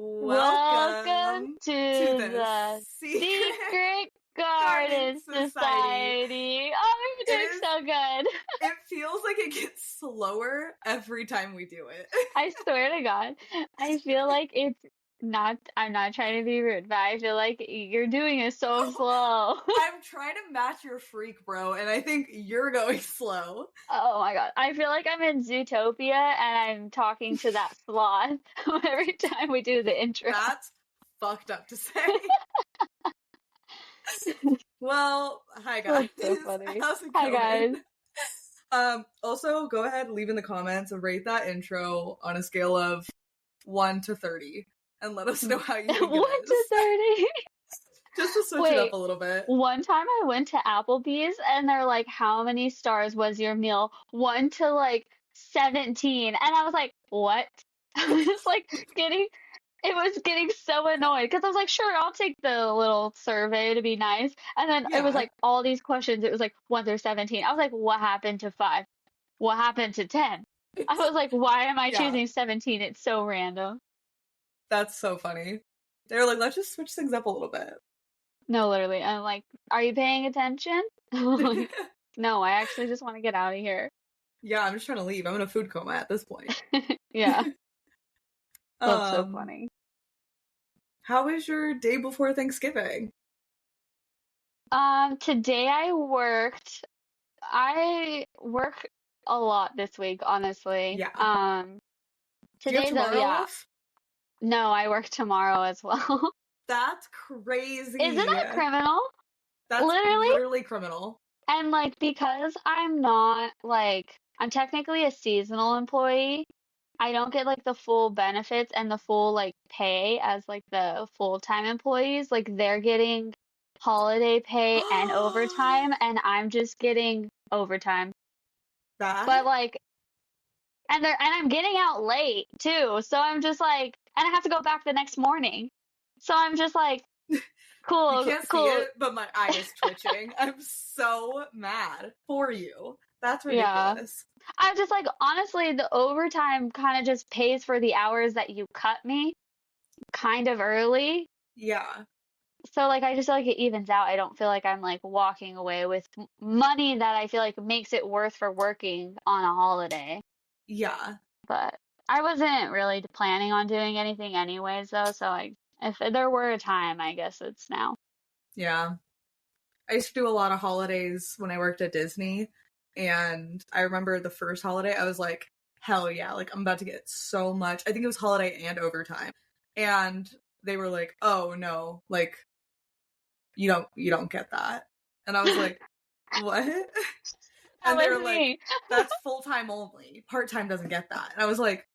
Welcome Welcome to to the the Secret Secret Garden Garden Society. Society. Oh, It we're doing is, so good. it feels like it gets slower every time we do it. I swear to God, I feel like it's not, I'm not trying to be rude, but I feel like you're doing it so slow. I'm trying to match your freak, bro, and I think you're going slow. Oh my God. I feel like I'm in Zootopia and I'm talking to that sloth every time we do the intro. That's fucked up to say. Well, hi guys. That's so funny. How's it Hi, going? guys. Also go ahead and leave in the comments and rate that intro on a scale of 1 to 30 and let us know how you think 1 it to is. 30. Just to switch it up a little bit. One time I went to Applebee's and they're like, how many stars was your meal? 1 to like 17. And I was like, what? I was like it was getting so annoyed because I was like, sure, I'll take the little survey to be nice. And then it was Yeah. like all these questions. It was like 1 through 17. I was like, what happened to 5? What happened to 10? I was like, why am I Yeah. choosing 17? It's so random. That's so funny. They were like, let's just switch things up a little bit. No, literally. I'm like, are you paying attention? Like, no, I actually just want to get out of here. Yeah, I'm just trying to leave. I'm in a food coma at this point. Yeah, that's so Um, funny. how was your day before Thanksgiving? Today I work a lot this week, honestly. Yeah. Do you have Today's tomorrow yeah. off? No, I work tomorrow as well. That's crazy. Isn't that criminal? That's Literally? literally criminal. And like because I'm not like I'm technically a seasonal employee, I don't get like the full benefits and the full like pay as like the full-time employees. Like they're getting holiday pay and overtime and I'm just getting overtime. That? But like and I'm getting out late too. So I'm just like and I have to go back the next morning. So I'm just like You cool, can't see cool. it, but my eye is twitching. I'm so mad for you. That's Yeah. ridiculous. I'm just like, honestly, the overtime kind of just pays for the hours that you cut me kind of early. Yeah. So, like, I just feel like it evens out. I don't feel like I'm like walking away with money that I feel like makes it worth for working on a holiday. Yeah. But I wasn't really planning on doing anything anyways, though. So, like, if there were a time, I guess it's now. Yeah. I used to do a lot of holidays when I worked at Disney. And I remember the first holiday, I was like, hell yeah, like I'm about to get so much. I think it was holiday and overtime. And they were like, oh no, like you don't get that. And I was like, what? That And they was were like, me. that's full-time only. Part-time doesn't get that. And I was like,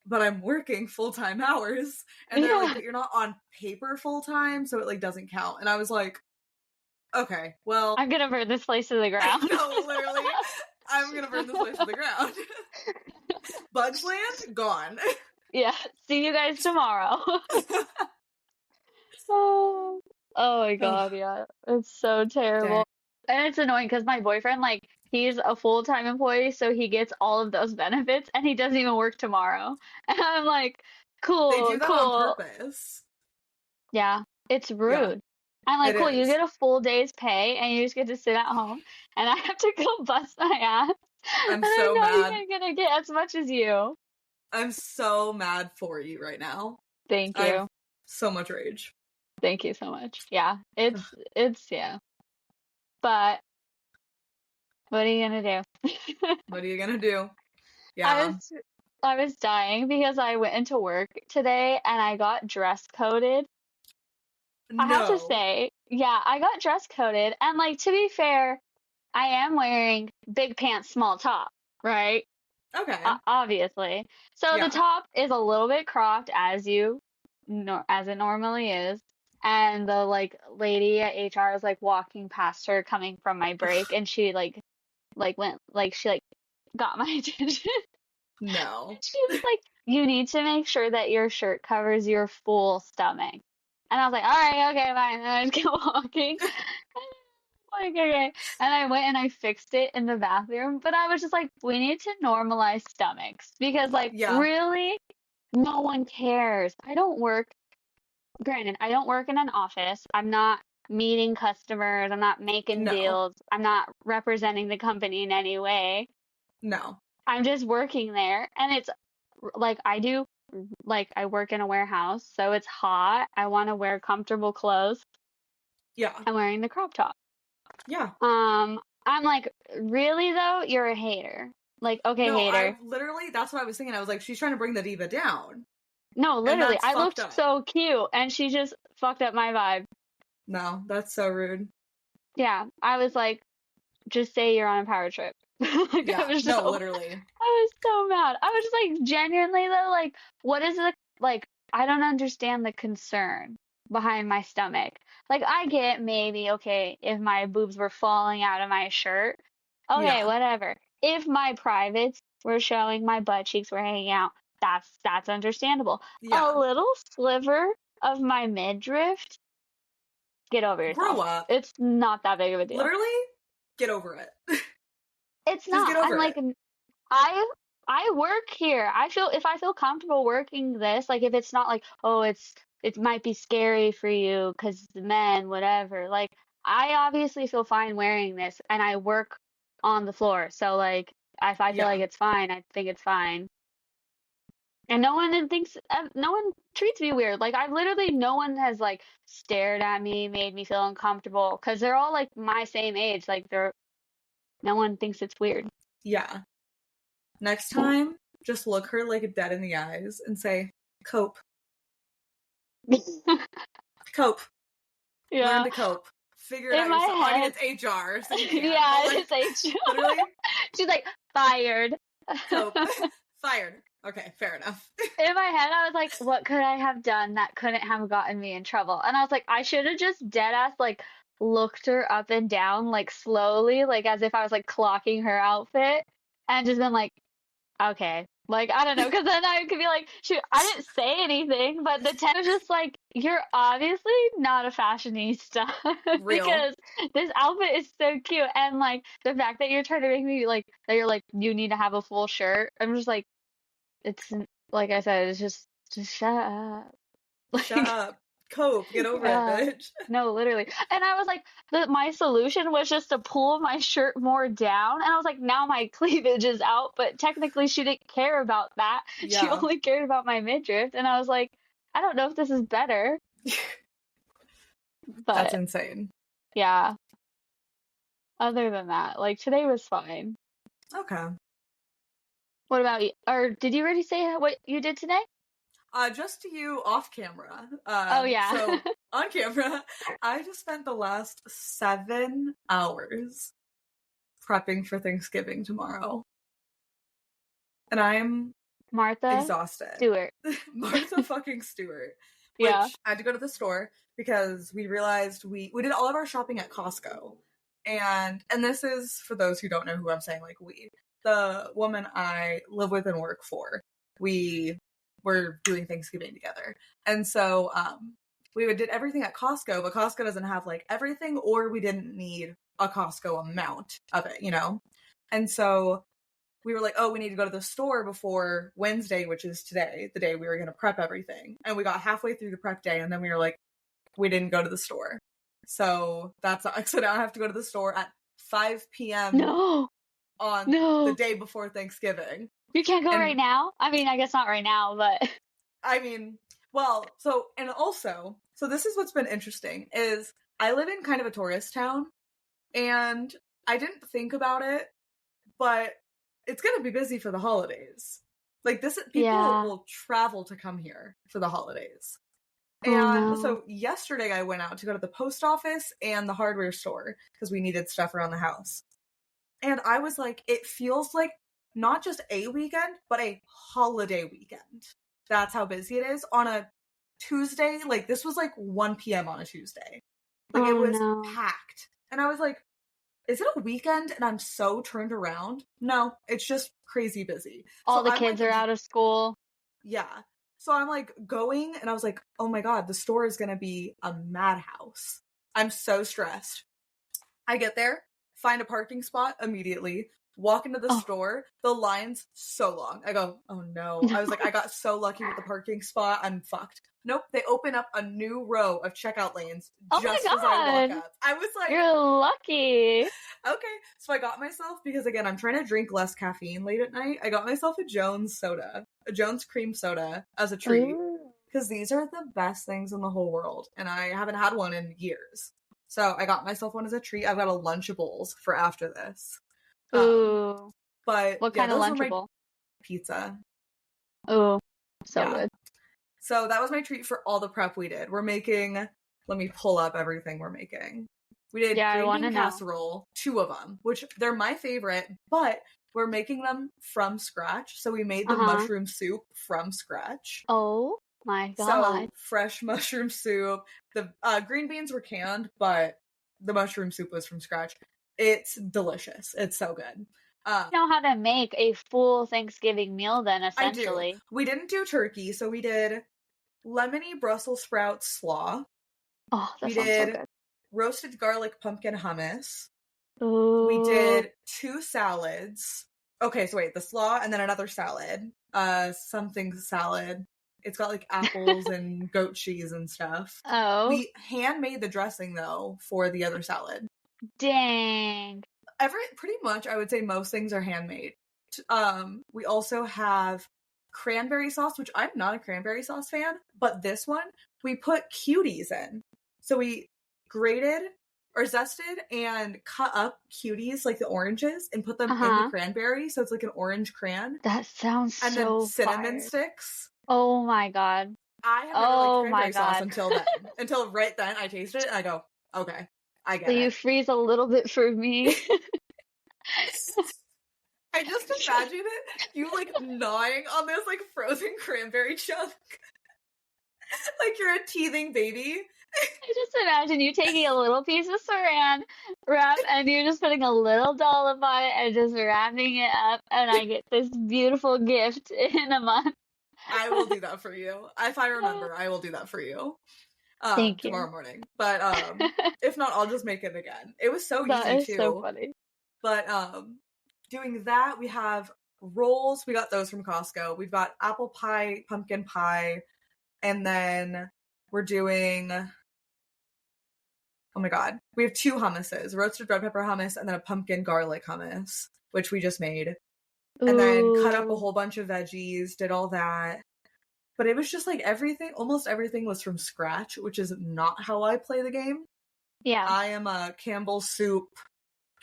but I'm working full-time hours. And they're like, Yeah. but you're not on paper full-time, so it like doesn't count. And I was like, okay, well, I'm gonna burn this place to the ground. no, literally, I'm gonna burn this place to the ground. Bugs Land, gone. Yeah. See you guys tomorrow. Oh, oh my God, yeah. It's so terrible. Dang. And it's annoying because my boyfriend, like, he's a full-time employee, so he gets all of those benefits and he doesn't even work tomorrow. And I'm like, They cool, do that on cool. purpose. Yeah, it's Yeah, rude. I'm like, it cool, you is. get a full day's pay and you just get to sit at home and I have to go bust my ass. I'm And I'm so not mad. even gonna get as much as you. I'm so mad for you right now. Thank I have you. so much rage. Thank you so much. Yeah, yeah. But what are you gonna do? What are you gonna do? I Yeah. was I was dying because I went into work today and I got dress coded. I have to No. say, yeah, I got dress coded and like to be fair, I am wearing big pants, small top, right? Okay. Obviously. So the Yeah. top is a little bit cropped as it normally is. And the like lady at HR was like walking past her coming from my break and she like went like she like got my attention. No. She was like, you need to make sure that your shirt covers your full stomach. And I was like, all right, okay, fine. And I just kept walking. Like, okay. And I went and I fixed it in the bathroom. But I was just like, we need to normalize stomachs. Because, like, Yeah. really, No one cares. Granted, I don't work in an office. I'm not meeting customers. I'm not making No, deals. I'm not representing the company in any way. no. I'm just working there. And it's like I work in a warehouse, so it's hot. I want to wear comfortable clothes. Yeah, I'm wearing the crop top. yeah. I'm like, really though? You're a hater. Like, okay, No, hater. that's what I was thinking. I was like, she's trying to bring the diva down. No, And literally, that's I fucked looked up. so cute, and she just fucked up my vibe. No, that's so rude. Yeah, I was like, just say you're on a power trip. Like, Yeah, no, literally. I was so mad. I was just like, genuinely though, like, what is the, like, I don't understand the concern behind my stomach. Like, I get maybe, okay, if my boobs were falling out of my shirt, okay, Yeah, whatever. If my privates were showing, my butt cheeks were hanging out, that's understandable. A yeah. little sliver of my midriff, get over Grow yourself. up. It's not that big of a deal. Literally, get over it. It's Just not. get I'm over like, it. I I work here. I feel if I feel comfortable working this, like if it's not like, oh, it might be scary for you because the men, whatever. Like I obviously feel fine wearing this, and I work on the floor. So like, if I feel Yeah, like it's fine, I think it's fine. And no one treats me weird. Like I've literally, no one has like stared at me, made me feel uncomfortable because they're all like my same age. Like no one thinks it's weird. yeah. Next time, just look her like dead in the eyes and say, cope, cope, learn Yeah. to cope. Figure it In out my yourself. I mean, head, it's HR, so you can, yeah, but like, it's HR. literally, She's like, fired. cope. Fired. Okay, fair enough. In my head, I was like, what could I have done that couldn't have gotten me in trouble? And I was like, I should have just dead ass like looked her up and down like slowly, like as if I was like clocking her outfit and just been like, okay. Like, I don't know, because then I could be like, shoot, I didn't say anything, but the text was just like, you're obviously not a fashionista Real. because this outfit is so cute. And like the fact that you're trying to make me like, that you're like, you need to have a full shirt. I'm just like, it's like I said, it's just shut up. Shut Like, up. Cope. Get over it, yeah. bitch. No, literally. And I was like, my solution was just to pull my shirt more down. And I was like, now my cleavage is out. But technically, she didn't care about that. She Yeah, only cared about my midriff. And I was like, I don't know if this is better. that's But insane. yeah, other than that, like today was fine. Okay. What about you? Or did you already say what you did today? Just to you off camera. Oh, yeah. So on camera, I just spent the last 7 hours prepping for Thanksgiving tomorrow. And I'm Martha exhausted. Stewart. Martha fucking Stewart. Yeah. Which I had to go to the store because we realized we did all of our shopping at Costco. And this is for those who don't know who I'm saying, like we. The woman I live with and work for. We were doing Thanksgiving together. And so we did everything at Costco, but Costco doesn't have like everything, or we didn't need a Costco amount of it, you know? And so we were like, oh, we need to go to the store before Wednesday, which is today, the day we were going to prep everything. And we got halfway through the prep day, and then we were like, we didn't go to the store. So that's so now I have to go to the store at 5 p.m. No, on the no. day before Thanksgiving. You can't go right And now? I mean, I guess not right now, but I mean, well, so, and also, so this is what's been interesting is I live in kind of a tourist town, and I didn't think about it, but it's going to be busy for the holidays. Like this, people yeah. will travel to come here for the holidays. Oh And no. so yesterday I went out to go to the post office and the hardware store because we needed stuff around the house. And I was like, it feels like not just a weekend, but a holiday weekend. That's how busy it is on a Tuesday. Like this was like 1 p.m. on a Tuesday. Like it Oh was no. packed. And I was like, is it a weekend and I'm so turned around? No, it's just crazy busy. So All the I'm like, kids are out of school. yeah. So I'm like going and I was like, oh my God, the store is going to be a madhouse. I'm so stressed. I get there, find a parking spot immediately, walk into the Oh. store, the line's so long. I go, oh no. I was like, I got so lucky with the parking spot. I'm fucked. Nope. They open up a new row of checkout lanes Oh just my as I walk God. up. I was like, You're lucky. okay. So I got myself, because again, I'm trying to drink less caffeine late at night. I got myself a Jones soda, a Jones cream soda as a treat. Ooh. Because these are the best things in the whole world. And I haven't had one in years. So I got myself one as a treat. I've got a Lunchables for after this. Ooh. But What yeah, kind of those were my Lunchable? pizza. Ooh. So Yeah. good. So that was my treat for all the prep we did. We're making, let me pull up everything we're making. We did Yeah, I green wanna bean know. casserole, 2 of them, which they're my favorite, but we're making them from scratch. So we made the mushroom soup from scratch. Oh my God. So fresh mushroom soup. The green beans were canned, but the mushroom soup was from scratch. It's delicious. It's so good. You know how to make a full Thanksgiving meal then, I do. essentially. We didn't do turkey, so we did lemony Brussels sprouts slaw. Oh, that We sounds so did good. roasted garlic pumpkin hummus. Ooh. We did 2 salads. Okay, so wait, the slaw and then another salad. Something salad. It's got like apples and goat cheese and stuff. Oh, We handmade the dressing though for the other salad. dang. Pretty much I would say most things are handmade. We also have cranberry sauce, which I'm not a cranberry sauce fan, but this one we put cuties in. So we grated or zested and cut up cuties like the oranges and put them in the cranberry, so it's like an orange cran. That sounds And so then cinnamon fire. sticks. Oh my God. I have never liked Oh my cranberry sauce God. until then. Until right then I tasted it and I go, okay, I So get you it. freeze a little bit for me. I just imagine it, you like gnawing on this like frozen cranberry chunk. Like you're a teething baby. I just imagine you taking a little piece of saran wrap and you're just putting a little dollop on it and just wrapping it up, and I get this beautiful gift in a month. I will do that for you. If I remember, I will do that for you. Thank Tomorrow you. morning. But if not, I'll just make it again. It was so That easy is so too. funny. But doing that, we have rolls. We got those from Costco. We've got apple pie, pumpkin pie, and then we're doing, oh my God, we have 2 hummuses, roasted red pepper hummus and then a pumpkin garlic hummus, which we just made. And then cut up a Ooh. whole bunch of veggies, did all that. But it was just like almost everything was from scratch, which is not how I play the game. Yeah. I am a Campbell's soup,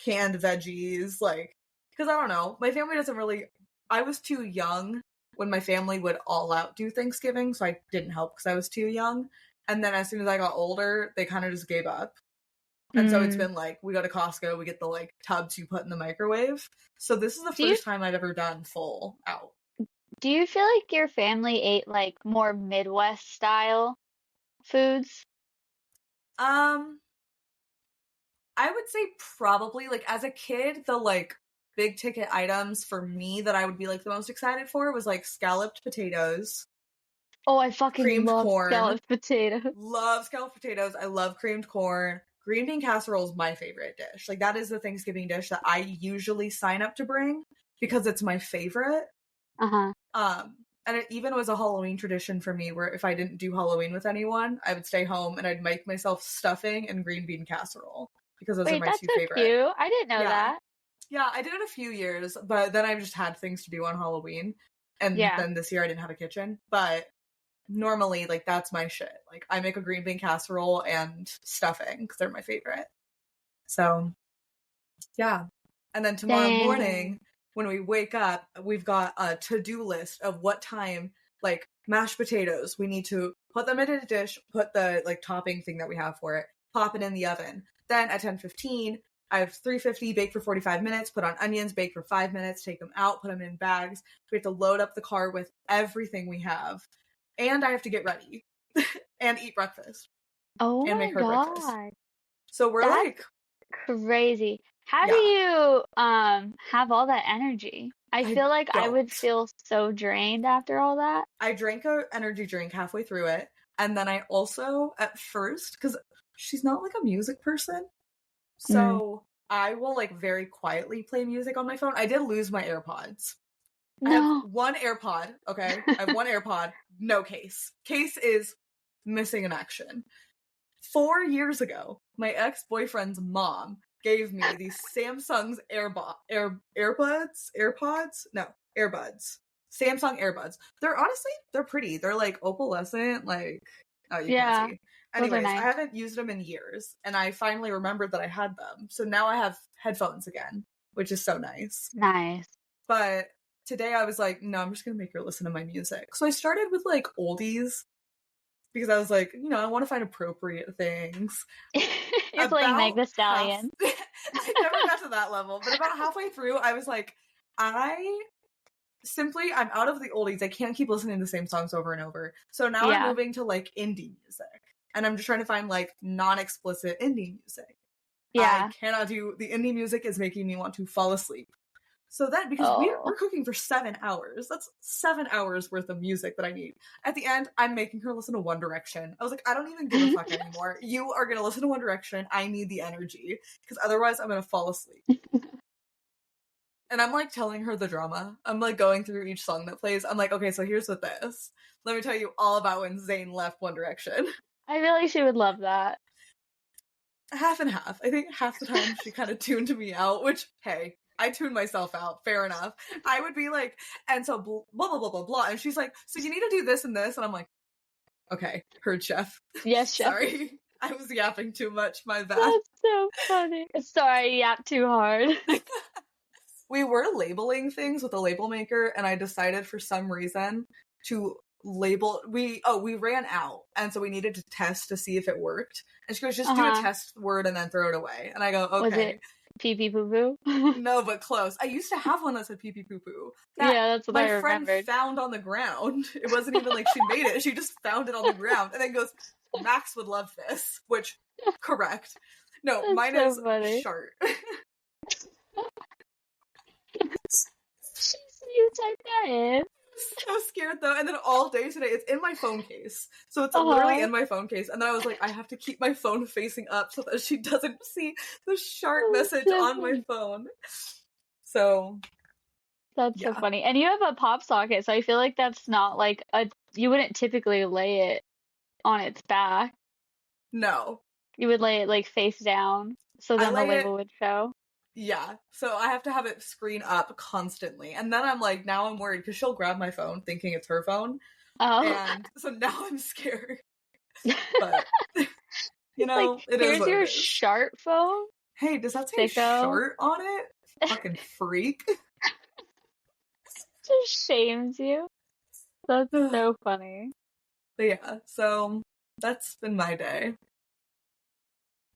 canned veggies, like, because I don't know, my family doesn't really, I was too young when my family would all out do Thanksgiving, so I didn't help because I was too young. And then as soon as I got older, they kind of just gave up. And so it's been like, we go to Costco, we get the like tubs you put in the microwave. So this is the first time I've ever done full out. Do you feel like your family ate like more Midwest style foods? I would say probably, like, as a kid, the like big ticket items for me that I would be like the most excited for was like scalloped potatoes, Oh, I fucking creamed love corn. scalloped potatoes. Love scalloped potatoes. I love creamed corn. Green bean casserole is my favorite dish. Like, that is the Thanksgiving dish that I usually sign up to bring because it's my favorite. Uh-huh. And it even was a Halloween tradition for me where if I didn't do Halloween with anyone, I would stay home and I'd make myself stuffing and green bean casserole because those are Wait, my that's 2 so favorite. cute. I didn't know Yeah. that. Yeah, I did it a few years, but then I just had things to do on Halloween. And Yeah. then this year I didn't have a kitchen. But normally, like, that's my shit. Like, I make a green bean casserole and stuffing because they're my favorite. So, yeah. And then tomorrow morning, when we wake up, we've got a to-do list of what time, like, mashed potatoes, we need to put them in a dish, put the, like, topping thing that we have for it, pop it in the oven. Then at 10:15, I have 350, bake for 45 minutes, put on onions, bake for 5 minutes, take them out, put them in bags. We have to load up the car with everything we have. And I have to get ready and eat breakfast. Oh and my make her breakfast. God. So we're That's like, crazy. How do yeah, you have all that energy? I I feel like I would don't. feel so drained after all that. I drank a energy drink halfway through it. And then I also, at first, because she's not like a music person. So I will like very quietly play music on my phone. I did lose my AirPods. I have No. one AirPod, okay? I have one AirPod, no case. Case is missing in action. 4 years ago, my ex-boyfriend's mom gave me these Samsung's AirPods? No, Airbuds. Samsung Airbuds. They're pretty. They're like opalescent, like, oh, you can't Yeah. see. Those are Anyways, I nice. haven't used them in years, and I finally remembered that I had them. So now I have headphones again, which is so nice. Nice. But today I was like, no, I'm just gonna make her listen to my music. So I started with like oldies because I was like, I want to find appropriate things. You're playing Meg About the half, Stallion. I never got to that level, but about halfway through, I was like, I'm out of the oldies. I can't keep listening to the same songs over and over. So now I'm Yeah. moving to like indie music. And I'm just trying to find like non-explicit indie music. Yeah. I cannot do the indie music is making me want to fall asleep. So then, because Oh. we're cooking for 7 hours, that's 7 hours worth of music that I need. At the end, I'm making her listen to One Direction. I was like, I don't even give a fuck anymore. You are gonna listen to One Direction. I need the energy, because otherwise I'm gonna fall asleep. And I'm like telling her the drama. I'm like going through each song that plays. I'm like, okay, so here's what this. Let me tell you all about when Zayn left One Direction. I feel like she would love that. Half and half. I think half the time she kind of tuned me out, which, hey, I tuned myself out. Fair enough. I would be like, and so blah, blah, blah, blah, blah. And she's like, so you need to do this and this. And I'm like, okay, heard, chef. Yes, chef. Sorry. I was yapping too much. My bad. That's so funny. Sorry, I yapped too hard. We were labeling things with a label maker, and I decided for some reason to label we ran out, and so we needed to test to see if it worked. And she goes, just do a test word and then throw it away. And I go, okay. Was it pee pee poo poo? No, but close. I used to have one that said pee pee poo poo. Yeah, that's what I my friend remembered. found on the ground. It wasn't even like she made it. She just found it on the ground and then goes, Max would love this, which correct. No, That's mine so is funny. shart. You typed that in. So scared though, and then all day today it's in my phone case, so it's literally in my phone case. And then I was like, I have to keep my phone facing up so that she doesn't see the shart message on my phone. So that's so funny. And you have a pop socket, so I feel like that's not like you wouldn't typically lay it on its back. No, you would lay it like face down, so then the label would show. Yeah, so I have to have it screen up constantly. And then I'm like, now I'm worried because she'll grab my phone thinking it's her phone. Oh. And so now I'm scared. But, you know, like, it is what your it is. Sharp phone? Hey, does that say shart on it? Fucking freak. Just shames you. That's so funny. But yeah, so that's been my day.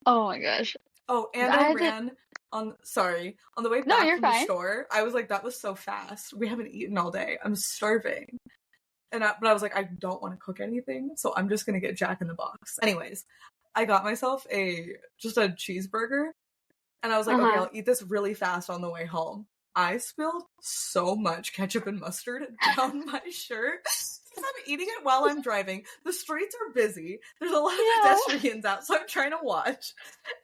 Oh my gosh. Oh, and I ran on the way back from the store. I was like, that was so fast. We haven't eaten all day. I'm starving. But I was like, I don't want to cook anything, so I'm just gonna get Jack in the Box. Anyways, I got myself just a cheeseburger, and I was like, okay, I'll eat this really fast on the way home. I spilled so much ketchup and mustard down my shirt. Because I'm eating it while I'm driving. The streets are busy. There's a lot of pedestrians out, so I'm trying to watch.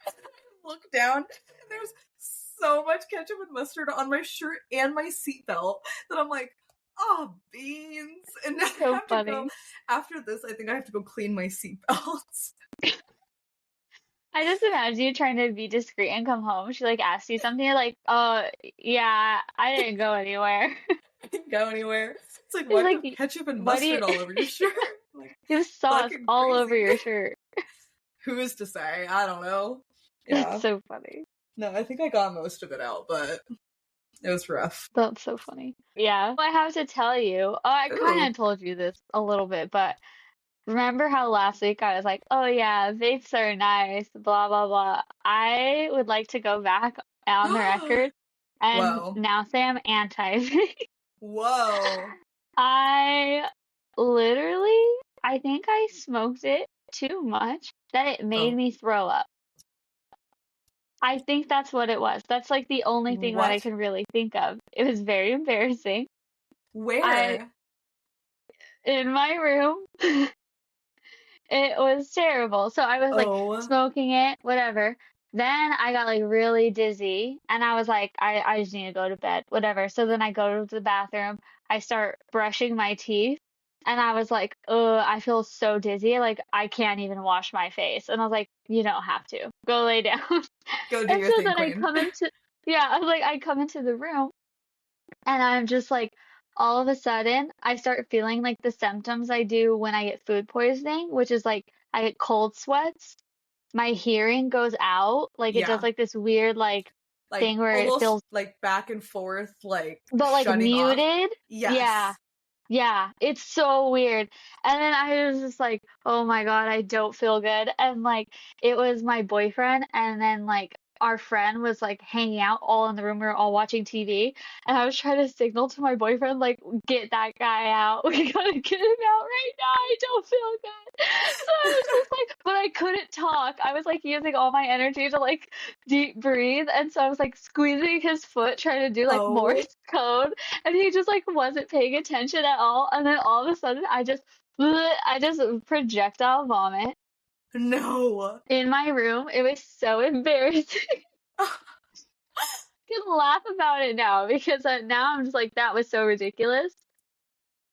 And I look down, and there's so much ketchup and mustard on my shirt and my seatbelt that I'm like, oh, beans. And now I have to go, after this, I think I have to go clean my seatbelts. I just imagine you trying to be discreet and come home. She like asks you something, you're like, yeah, I didn't go anywhere. I didn't go anywhere. It's like, why do you have ketchup and mustard all over your shirt? Like, you have sauce all over your shirt. Who is to say? I don't know. Yeah. That's so funny. No, I think I got most of it out, but it was rough. That's so funny. Yeah. I have to tell you, I kind of told you this a little bit, but remember how last week I was like, oh yeah, vapes are nice, blah, blah, blah. I would like to go back on the record and now say I'm anti-vape. Whoa. I think I smoked it too much that it made me throw up. I think that's what it was. That's like the only thing that I can really think of. It was very embarrassing. Where? In my room. It was terrible. So I was like smoking it, whatever. Then I got like really dizzy and I was like, I just need to go to bed, whatever. So then I go to the bathroom, I start brushing my teeth, and I was like, I feel so dizzy, like I can't even wash my face. And I was like, you don't have to. Go lay down. Go do And your so thing, then queen. I was like, I come into the room and I'm just like, all of a sudden, I start feeling like the symptoms I do when I get food poisoning, which is like I get cold sweats, my hearing goes out, like it does Yeah. like this weird like Like thing where it almost feels, like back and forth, like but like shutting off. muted. Yeah, Yes. yeah, it's so weird. And then I was just like, oh my God, I don't feel good. And like, it was my boyfriend, and then like, our friend was like hanging out all in the room. We were all watching TV. And I was trying to signal to my boyfriend, like, get that guy out. We gotta get him out right now. I don't feel good. So I was just like, but I couldn't talk. I was like using all my energy to like deep breathe. And so I was like squeezing his foot, trying to do like Oh Morse code, and he just like wasn't paying attention at all. And then all of a sudden, I just projectile vomit no. in my room. It was so embarrassing. I can laugh about it now because now I'm just like, that was so ridiculous.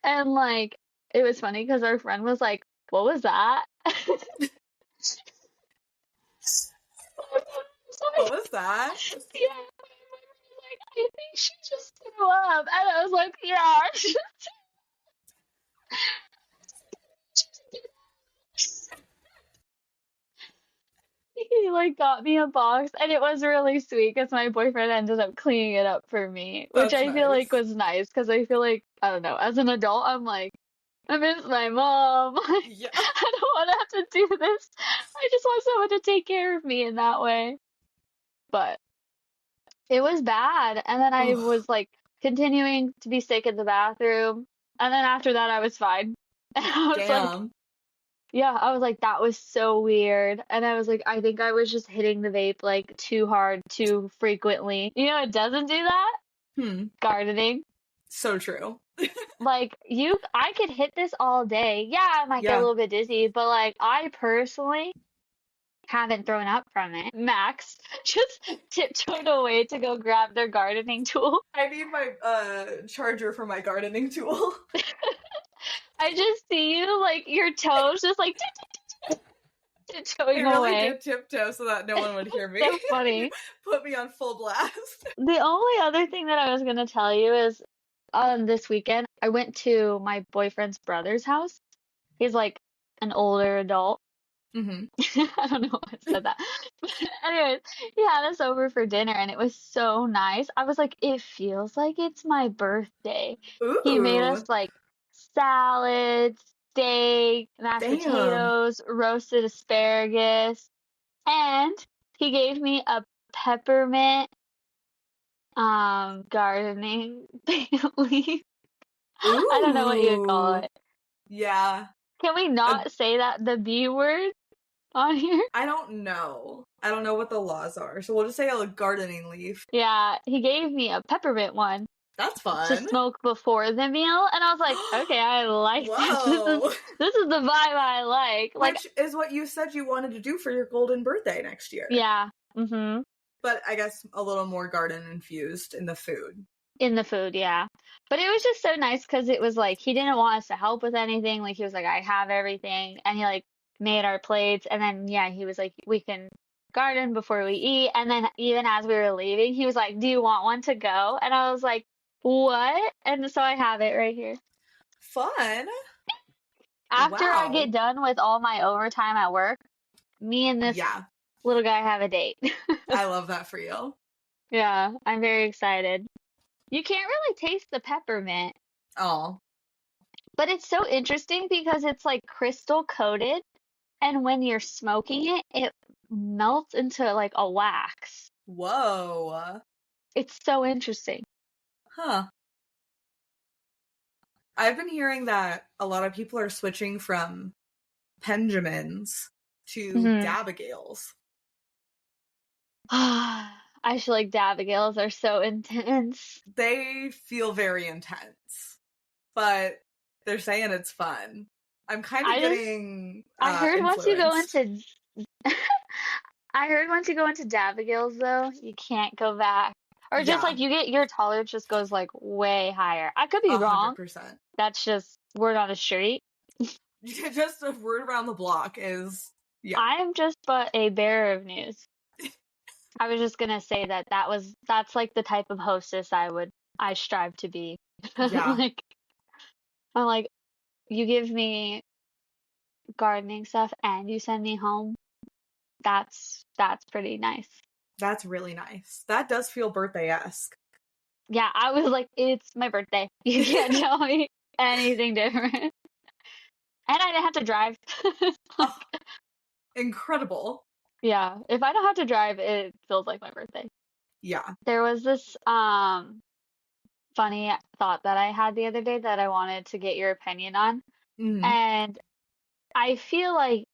And like, it was funny because our friend was like, "What was that?" What was that? Yeah, my friend was like, "I think she just threw up," and I was like, "Yeah." He like got me a box, and it was really sweet because my boyfriend ended up cleaning it up for me, which That's I feel like nice. was nice because I feel like, I don't know, as an adult, I'm like, I miss my mom. Like, Yeah. I don't want to have to do this. I just want someone to take care of me in that way. But it was bad, and then I Oh, was like continuing to be sick in the bathroom, and then after that I was fine. And I was like, damn. yeah, I was like, that was so weird. And I was like, I think I was just hitting the vape like too hard, too frequently. You know, it doesn't do that? Hmm. Gardening. So true. Like, I could hit this all day. Yeah, I might get a Yeah. little bit dizzy, but like, I personally haven't thrown up from it. Max just tiptoed away to go grab their gardening tool. I need my charger for my gardening tool. I just see you, like, your toes just like I tiptoeing really away. did tiptoe so that no one would hear me. So funny. Put me on full blast. The only other thing that I was gonna tell you is, this weekend I went to my boyfriend's brother's house. He's like an older adult. Hmm. I don't know why I said that. But anyways, he had us over for dinner and it was so nice. I was like, it feels like it's my birthday. He made us Ooh. like salad, steak, mashed Damn. potatoes, roasted asparagus, and he gave me a peppermint gardening leaf. I don't know what you would call Ooh. it. Yeah. Can we Uh, not say that the B word on here? I don't know. I don't know what the laws are. So we'll just say a gardening leaf. Yeah, he gave me a peppermint one That's to fun. smoke before the meal, and I was like, okay, I like this. Whoa. This is the vibe I like. Like, Which is what you said you wanted to do for your golden birthday next year. yeah, But I guess a little more garden infused in the food. in the food, yeah. But it was just so nice because it was like he didn't want us to help with anything. Like he was like, I have everything, and he like made our plates, and then yeah, he was like, we can garden before we eat. And then even as we were leaving, he was like, do you want one to go? And I was like, what? And so I have it right here. Fun. After I get Wow. done with all my overtime at work, me and this Yeah. little guy have a date. I love that for you. Yeah, I'm very excited. You can't really taste the peppermint, Oh. but it's so interesting because it's like crystal coated, and when you're smoking it, it melts into like a wax. Whoa. It's so interesting. Huh. I've been hearing that a lot of people are switching from penjamins to Hmm. dabagails. I feel like dabagails are so intense. They feel very intense, but they're saying it's fun. I'm kind of I just getting I heard once you go influenced. into I heard once you go into dabagails though, you can't go back. Or just Yeah, like you get your tolerance just goes like way higher. I could be wrong. 100%. That's just word on the street. Just a word around the block is, yeah, I am just but a bearer of news. I was just gonna say that's like the type of hostess I strive to be. yeah, Like I'm like, you give me gardening stuff and you send me home. That's pretty nice. that's really nice. That does feel birthday-esque. Yeah, I was like, it's my birthday. You can't tell me anything different. And I didn't have to drive. Oh, Like, incredible. yeah, if I don't have to drive, it feels like my birthday. Yeah. There was this funny thought that I had the other day that I wanted to get your opinion on. Hmm. And I feel like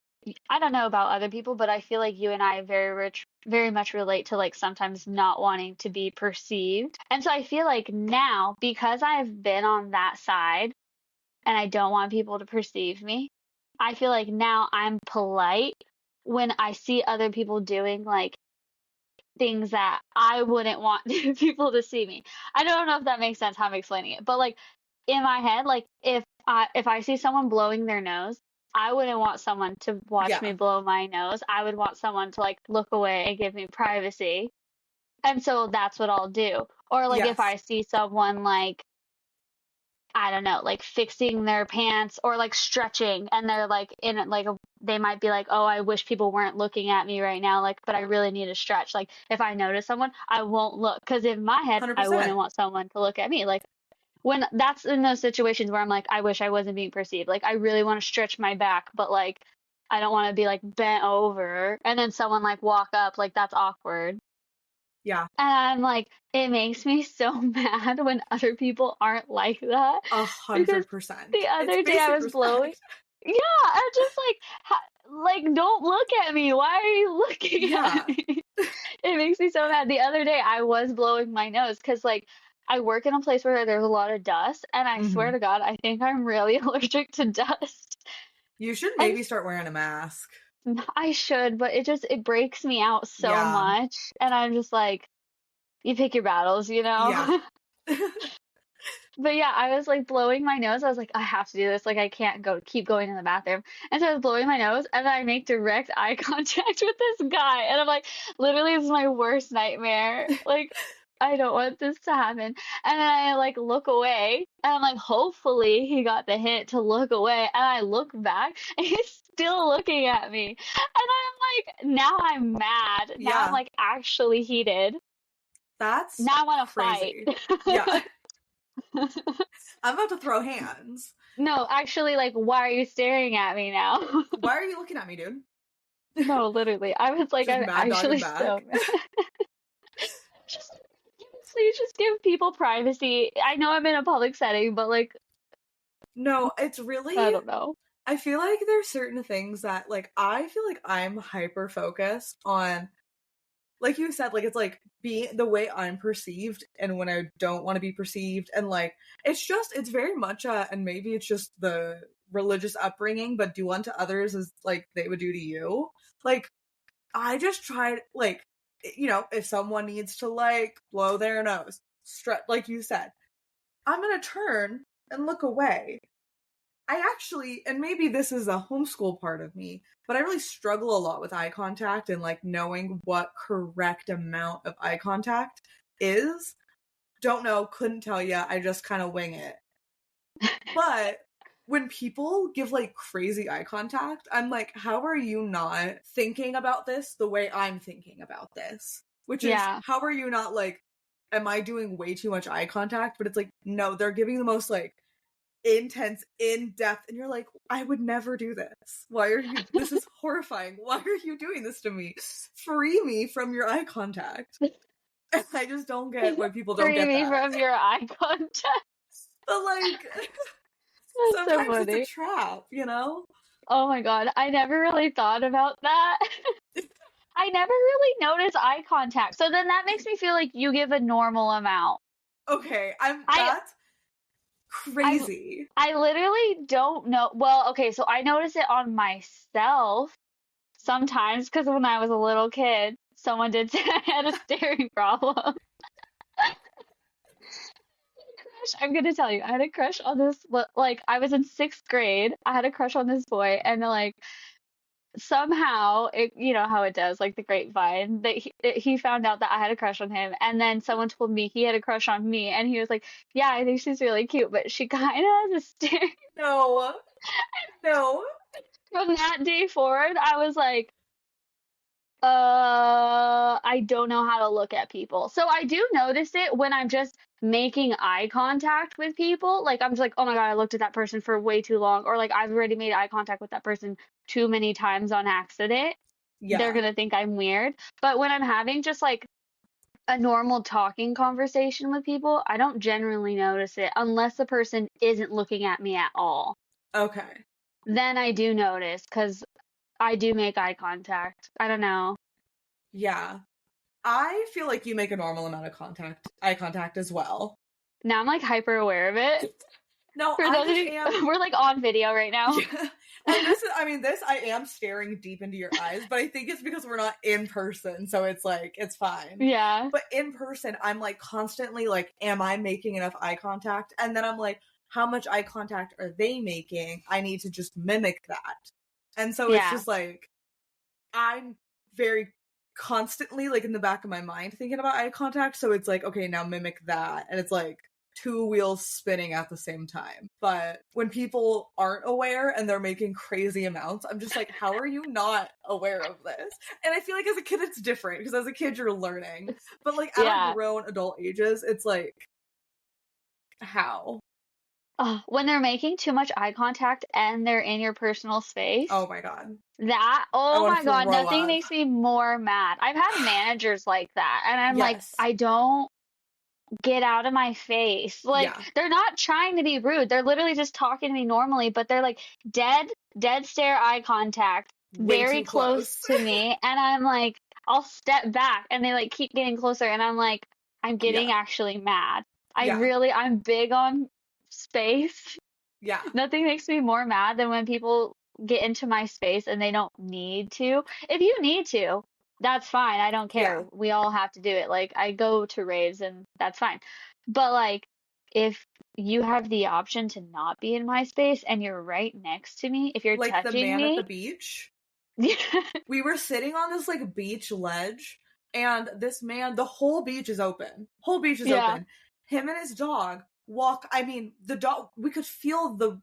I don't know about other people, but I feel like you and I very much relate to like sometimes not wanting to be perceived. And so I feel like now, because I've been on that side and I don't want people to perceive me, I feel like now I'm polite when I see other people doing like things that I wouldn't want people to see me. I don't know if that makes sense how I'm explaining it, but like in my head, like if I see someone blowing their nose, I wouldn't want someone to watch me Yeah. blow my nose. I would want someone to like look away and give me privacy. And so that's what I'll do. Or like if Yes. I see someone like I don't know, like fixing their pants or like stretching and they're like in it like they might be like, "Oh, I wish people weren't looking at me right now, like but I really need to stretch." Like if I notice someone, I won't look because in my head, I 100%. wouldn't want someone to look at me. Like when that's in those situations where I'm like, I wish I wasn't being perceived. Like I really want to stretch my back, but like I don't want to be like bent over and then someone like walk up, like that's awkward. Yeah. And I'm like, it makes me so mad when other people aren't like that. Because 100%. the It's other day I basic was blowing. respect. Yeah, I'm just like, like, don't look at me. Why are you looking at Yeah. me? It makes me so mad. The other day I was blowing my nose because, like, I work in a place where there's a lot of dust, and I swear Hmm. to God, I think I'm really allergic to dust. You should And maybe start wearing a mask. I should, but it breaks me out so Yeah. much. And I'm just like, you pick your battles, you Yeah. know? But yeah, I was like blowing my nose. I was like, I have to do this. Like, I can't keep going in the bathroom. And so I was blowing my nose, and then I make direct eye contact with this guy. And I'm like, literally, this is my worst nightmare. Like, I don't want this to happen. And then I like look away, and I'm like, hopefully he got the hint to look away. And I look back, and he's still looking at me. And I'm like, now I'm mad. Now I'm Yeah. like actually heated. That's Now I want to crazy. fight. Yeah. I'm about to throw hands. No, actually, like, why are you staring at me now? Why are you looking at me, dude? No, literally. I was like, Just I'm mad dogging actually so back. mad. Just please just give people privacy. I know I'm in a public setting, but like, No, it's really, I don't know. I feel like there's certain things that, like, I feel like I'm hyper focused on, like you said, like, it's like being the way I'm perceived and when I don't want to be perceived. And, like, it's very much, and maybe it's just the religious upbringing, but do unto others as, like, they would do to you. Like, I just tried, like, if someone needs to, like, blow their nose, like you said, I'm gonna turn and look away. I actually, and maybe this is a homeschool part of me, but I really struggle a lot with eye contact and like knowing what correct amount of eye contact is. Don't know, couldn't tell you. I just kind of wing it. But when people give like crazy eye contact, I'm like, how are you not thinking about this the way I'm thinking about this? Which is, Yeah. how are you not like, am I doing way too much eye contact? But it's like, no, they're giving the most like intense, in depth, and you're like, I would never do this. Why are you? This is horrifying. Why are you doing this to me? Free me from your eye contact. I just don't get why people don't Free get me that. from your eye contact. But like, That's so sometimes it's a funny. trap, you know? Oh my God. I never really thought about that. I never really noticed eye contact. So then that makes me feel like you give a normal amount. Okay, I that's I crazy. I literally don't know. Well, okay, so I notice it on myself. sometimes, because when I was a little kid, someone did say I had a staring problem. I'm gonna tell you, I had a crush on this, like, I was in sixth grade. I had a crush on this boy, and like, somehow, you know how it does, like the grapevine, that he found out that I had a crush on him, and then someone told me he had a crush on me, and he was like, "Yeah, I think she's really cute, but she kind of has a stare." No. No. From that day forward, I was like, I don't know how to look at people. So I do notice it when I'm just making eye contact with people. Like I'm just like, oh my God, I looked at that person for way too long, or like I've already made eye contact with that person too many times on accident. They're Yeah. gonna think I'm weird. But when I'm having just like a normal talking conversation with people, I don't generally notice it unless the person isn't looking at me at all. Okay. Then I do notice because I do make eye contact. I don't know. Yeah. I feel like you make a normal amount of eye contact as well. Now I'm like hyper aware of it. No, For I those of just you, am. we're like on video right now. Yeah. And this is, I mean, this, I am staring deep into your eyes, but I think it's because we're not in person. So it's like, it's fine. Yeah. But in person, I'm like constantly like, am I making enough eye contact? And then I'm like, how much eye contact are they making? I need to just mimic that. And so it's Yeah. just like, I'm very constantly like in the back of my mind thinking about eye contact. So it's like, okay, now mimic that. And it's like two wheels spinning at the same time. But when people aren't aware and they're making crazy amounts, I'm just like, how are you not aware of this? And I feel like as a kid, it's different because as a kid, you're learning. But like at our Yeah. grown adult ages, it's like, how? When they're making too much eye contact and they're in your personal Oh space, my God. I oh want my to God, throw nothing up. makes me more mad. I've had managers like that, and I'm like, Yes. I don't get out of my face. Like, Yeah. they're not trying to be rude. They're literally just talking to me normally, but they're like dead stare eye contact, Way very too close close. to me. And I'm like, I'll step back and they like keep getting closer. And I'm like, I'm getting Yeah. actually mad. Yeah. I'm big on space. Yeah. Nothing makes me more mad than when people get into my space and they don't need to. If you need to, that's fine. I don't care. Yeah. We all have to do it. Like I go to raves and that's fine. But like if you have the option to not be in my space and you're right next to me, if you're Like the touching man at the me, beach. We were sitting on this like beach ledge, and this man, the whole beach is open. Whole beach is yeah. open. Him and his dog walk. I mean, the dog, we could feel the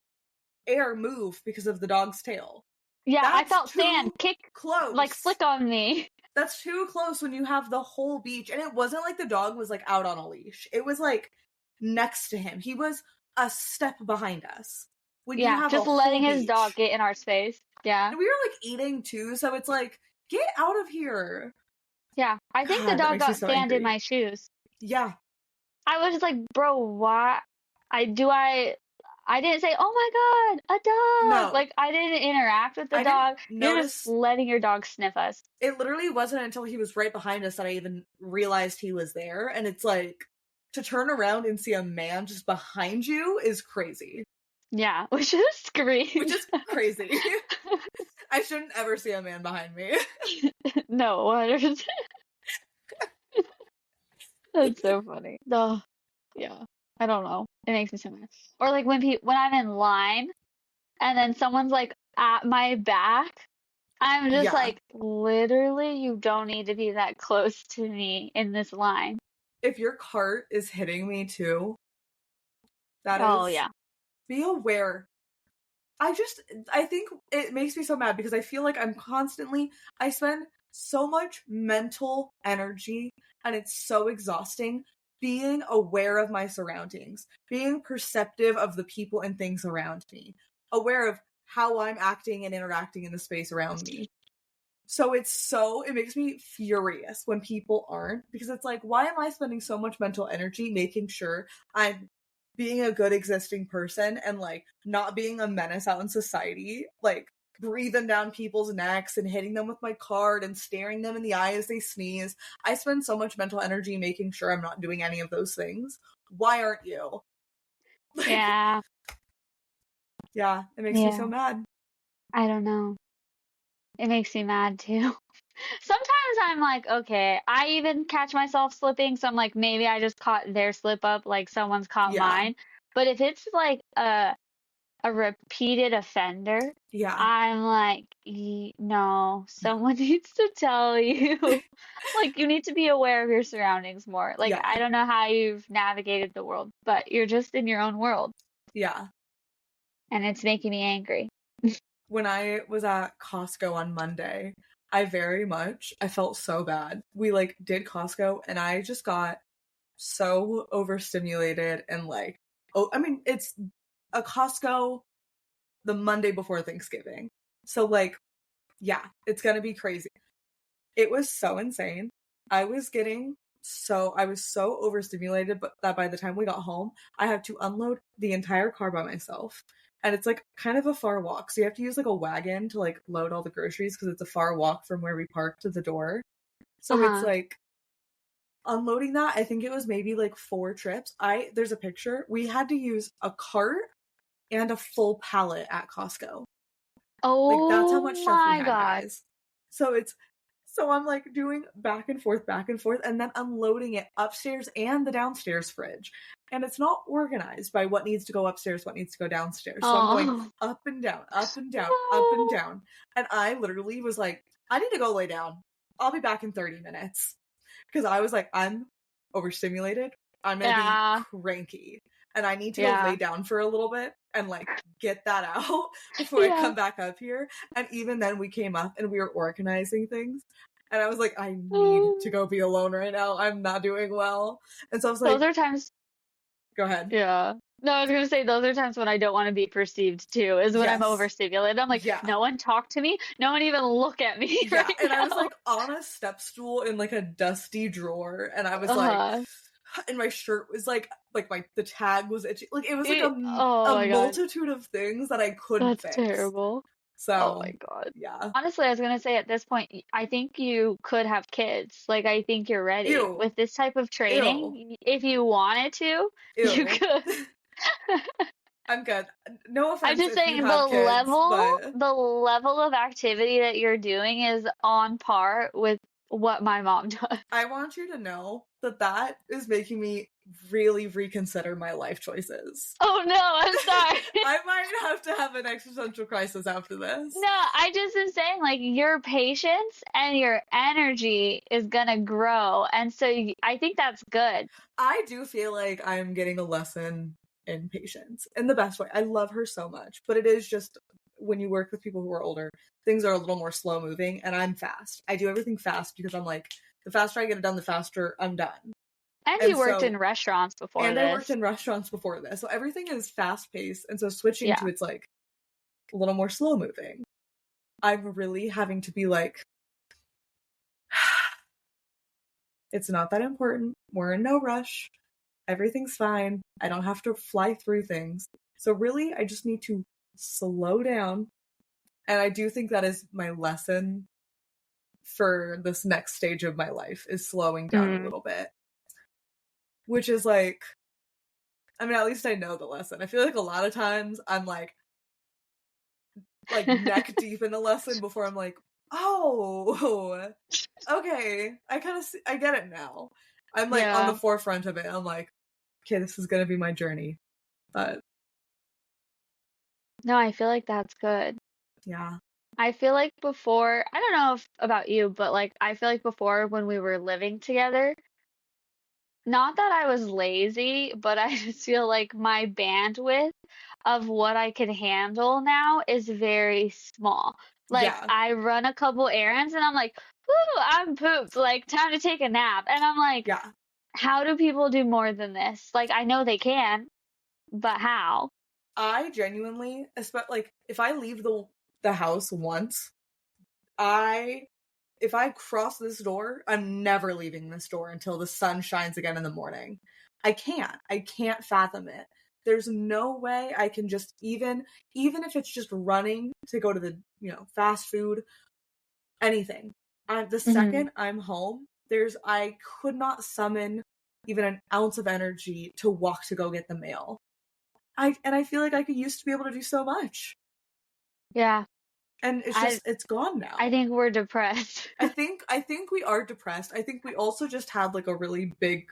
air move because of the dog's tail. Yeah, I That's felt sand too kick like close. flick on me. That's too close when you have the whole beach. And it wasn't like the dog was like out on a leash. It was like next to him. He was a step behind us. When you Yeah, have a just whole letting his dog beach. get in our space. Yeah. And we were like eating too, so it's like, get out of here. Yeah. I think the God, that dog makes me got so sand in angry. my shoes. Yeah. I was just like, bro, why? I do I didn't say, oh my God, a dog. No, Like I didn't interact with the I didn't dog. You're just notice. letting your dog sniff us. It literally wasn't until he was right behind us that I even realized he was there. And it's like, to turn around and see a man just behind you is crazy. Yeah, which is Which screamed. is crazy. I shouldn't ever see a man behind me. No, 100%. That's so funny. Oh, yeah. I don't know. It makes me so mad. Or like when I'm in line and then someone's like at my back, I'm just Yeah. like, literally, you don't need to be that close to me in this line. If your cart is hitting me too, that Oh is, yeah. be aware. I think it makes me so mad because I feel like I spend so much mental energy and it's so exhausting being aware of my surroundings, being perceptive of the people and things around me, aware of how I'm acting and interacting in the space around me. So it makes me furious when people aren't, because it's like, why am I spending so much mental energy making sure I'm being a good existing person and like not being a menace out in society, like breathing down people's necks and hitting them with my card and staring them in the eye as they sneeze. I spend so much mental energy making sure I'm not doing any of those things. Why aren't you? Like, Yeah. yeah, it makes me so Yeah. mad. I don't know. It makes me mad too. Sometimes I'm like, okay, I even catch myself slipping, so I'm like, maybe I just caught their slip up, like someone's caught Yeah. mine. But if it's like a repeated offender, Yeah. I'm like, no, someone needs to tell you. Like, you need to be aware of your surroundings more. Like, Yeah. I don't know how you've navigated the world, but you're just in your own world, Yeah. and it's making me angry. When I was at Costco on Monday, I felt so bad. We like did Costco and I just got so overstimulated and like, oh, I mean, it's a Costco the Monday before Thanksgiving. So like, yeah, it's gonna be crazy. It was so insane. I was so overstimulated, but that by the time we got home, I had to unload the entire car by myself. And it's like kind of a far walk. So you have to use like a wagon to like load all the groceries because it's a far walk from where we parked to the door. So it's Uh-huh. like unloading that, I think it was maybe like 4 trips. There's a picture. We had to use a cart and a full pallet at Costco. Like that's how much Oh stuff we my had, God. guys. So I'm like doing back and forth, and then unloading it upstairs and the downstairs fridge. And it's not organized by what needs to go upstairs, what needs to go downstairs. So I'm going Oh. up and down, up and down, up and No. down. And I literally was like, I need to go lay down. I'll be back in 30 minutes. Because I was like, I'm overstimulated. I'm going to be Yeah. cranky. And I need to go lay Yeah. down for a little bit and like get that out before I Yeah. come back up here. And even then we came up and we were organizing things. And I was like, I need to go be alone right now. I'm not doing well. And so I was Those like, are times, go ahead. yeah. No, I was gonna say those are times when I don't want to be perceived too, is when I'm Yes. overstimulated. I'm like, Yeah. no one talk to me, no one even look at me Yeah. right And I was now. like on a step stool in like a dusty drawer. And I was like, Uh-huh. and my shirt was like the tag was itchy. Like it was like Oh a my God, multitude of things that I couldn't that's fix. terrible. Oh my So God. yeah. Honestly, I was gonna say at this point, I think you could have kids. Like, I think you're ready. Ew. With this type of Ew. training, if you wanted to, you Ew. could. I'm good. No I'm offense just if you saying have kids, but the level of activity that you're doing is on par with what my mom does. I want you to know that that is making me really reconsider my life choices. Oh no, I'm sorry. I might have to have an existential crisis after this. No, I just am saying like your patience and your energy is gonna grow, and so I think that's good. I do feel like I'm getting a lesson in patience in the best way. I love her so much, but it is just when you work with people who are older, things are a little more slow moving, and I'm fast. I do everything fast because I'm like, the faster I get it done, the faster I'm done. And And you worked in so, restaurants before and I worked this. in restaurants before this, so everything is fast paced, and so switching to Yeah. it's like a little more slow moving. I'm really having to be like, it's not that important. We're in no rush. Everything's fine. I don't have to fly through things. So really, I just need to slow down. And I do think that is my lesson for this next stage of my life is slowing down a Mm. little bit. Which is like, I mean, at least I know the lesson. I feel like a lot of times I'm like neck deep in the lesson before I'm like, oh, okay. I get it now. I'm like on the Yeah. forefront of it. I'm like, okay, this is going to be my journey. But No, I feel like that's good. yeah. I feel like before, I don't know if about you, but like I feel like before when we were living together, not that I was lazy, but I just feel like my bandwidth of what I can handle now is very small. Like Yeah. I run a couple errands and I'm like, whoo, I'm pooped. Like time to take a nap. And I'm like, Yeah. how do people do more than this? Like I know they can, but how? I genuinely, like if I leave the house once, I if I cross this door, I'm never leaving this door until the sun shines again in the morning. I can't. I can't fathom it. There's no way I can just even if it's just running to go to the, fast food, anything. The Hmm. second I'm home, I could not summon even an ounce of energy to walk to go get the mail. I feel like I could used to be able to do so much. Yeah. And it's I just it's gone I now. think we're depressed. I think we are depressed. I think we also just had like a really big,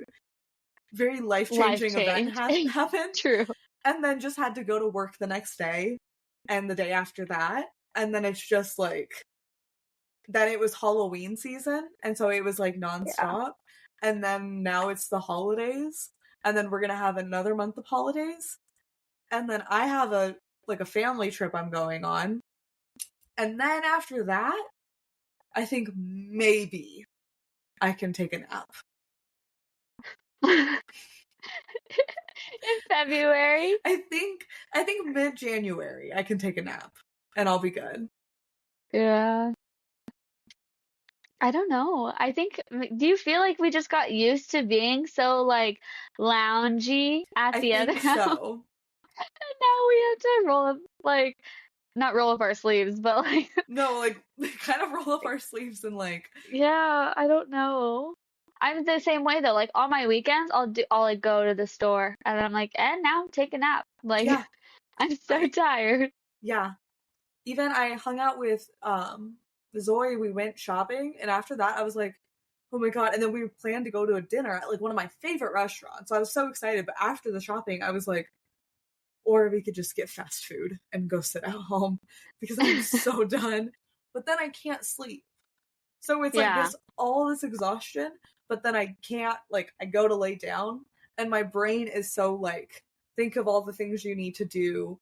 very Life life-changing event change. happen, True. and then just had to go to work the next day and the day after that. And then it's just like then it was Halloween season, and so it was like Yeah. nonstop. And then now it's the holidays, and then we're gonna have another month of holidays, and then I have a family trip I'm going on, and then after that, I think maybe I can take a nap. In February. I think mid January I can take a nap, and I'll be good. Yeah. I don't know. Do you feel like we just got used to being so like loungy at I the other think house? so. And now we have to roll up, like, not roll up our sleeves, but like, No, like kind of roll up our sleeves and like yeah, I don't know. I'm the same way though. Like on my weekends, I'll like go to the store and I'm like, and now take a nap. Like yeah, I'm so I tired. yeah. Even I hung out with Zoe, we went shopping, and after that I was like, oh my god. And then we planned to go to a dinner at like one of my favorite restaurants. So I was so excited, but after the shopping I was like, or we could just get fast food and go sit at home because I'm so done. But then I can't sleep. So it's like Yeah. this all this exhaustion, but then I can't, like, I go to lay down and my brain is so like, think of all the things you need to do,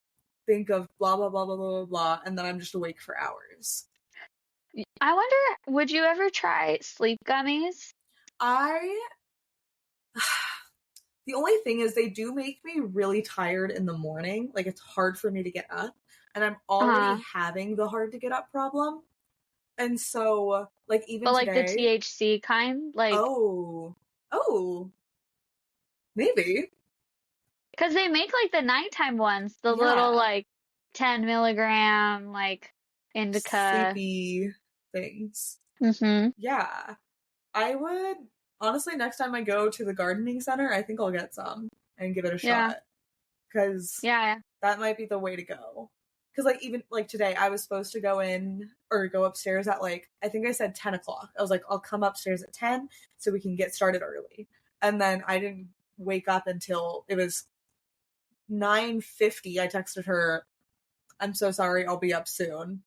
think of blah blah blah blah blah blah blah, and then I'm just awake for hours. I wonder, would you ever try sleep gummies? I the only thing is they do make me really tired in the morning. Like it's hard for me to get up, and I'm already Uh-huh. having the hard to get up problem. And so like But even like the today, THC kind, like, oh, oh, maybe. because they make like the nighttime ones, the little Yeah. like 10 milligram, like indica. Sleepy things. Mm-hmm. Yeah. I would honestly, next time I go to the gardening center, I think I'll get some and give it a Yeah. shot. Cause Yeah. that might be the way to go. Cause like even like today I was supposed to go in or go upstairs at like I think I said 10 o'clock. I was like, I'll come upstairs at 10 so we can get started early. And then I didn't wake up until it was 9:50. I texted her, I'm so sorry, I'll be up soon.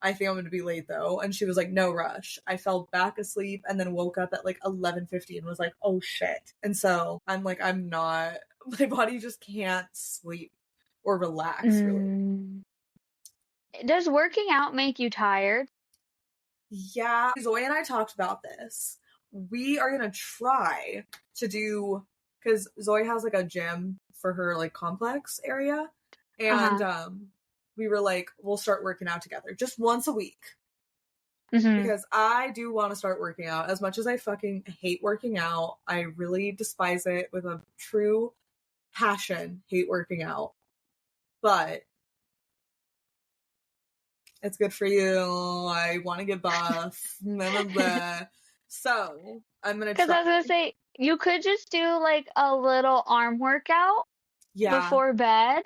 I think I'm gonna be late though. And she was like, no rush. I fell back asleep and then woke up at like 11:50 and was like, oh shit. And so I'm like, I'm not, my body just can't sleep or relax really. Mm. Does working out make you tired? Yeah. Zoe and I talked about this. We are gonna try to do, because Zoe has like a gym for her like complex area. And Uh-huh. we were like, we'll start working out together just once a week. Mm-hmm. Because I do want to start working out. As much as I fucking hate working out, I really despise it with a true passion, hate working out. But it's good for you. I want to get buff. Blah, blah, blah. So I'm going to Because I try. was gonna say, you could just do like a little arm workout Yeah, before bed,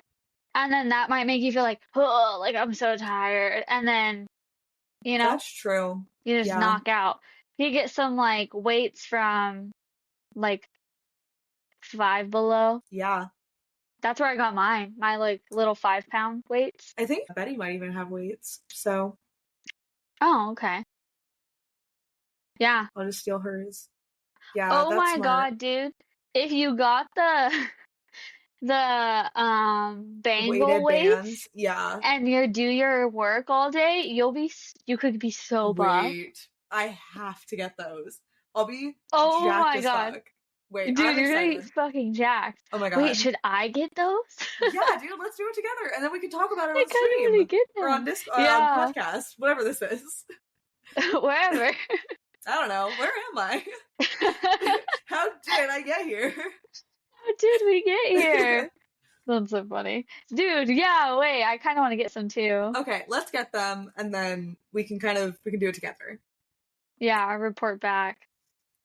and then that might make you feel like, oh, like I'm so tired. And then, you know, that's true. you just Yeah, knock out. You get some like weights from like Five Below. yeah. That's where I got mine. My like little 5 pound weights. I think Betty might even have weights. So Oh, okay. Yeah. I'll just steal hers. Yeah, Oh that's my smart. God, dude. If you got the bangle Weighted weights bands. Yeah. and you do your work all day, you could be so buff. Wait, I have to get those. I'll be Oh jacked my as God. fuck. Wait, Dude, I'm you're gonna be excited. fucking jacked. Oh my Wait, god. should I get those? Yeah, dude, let's do it together, and then we can talk about it I on kind of want to stream get or on them. disc or on Yeah, podcast, whatever this is. wherever. I don't know. Where am I? How did I get here? How did we get here? That's so funny. Dude, yeah, wait, I kind of want to get some too. Okay, let's get them, and then we can do it together. Yeah, I'll report back.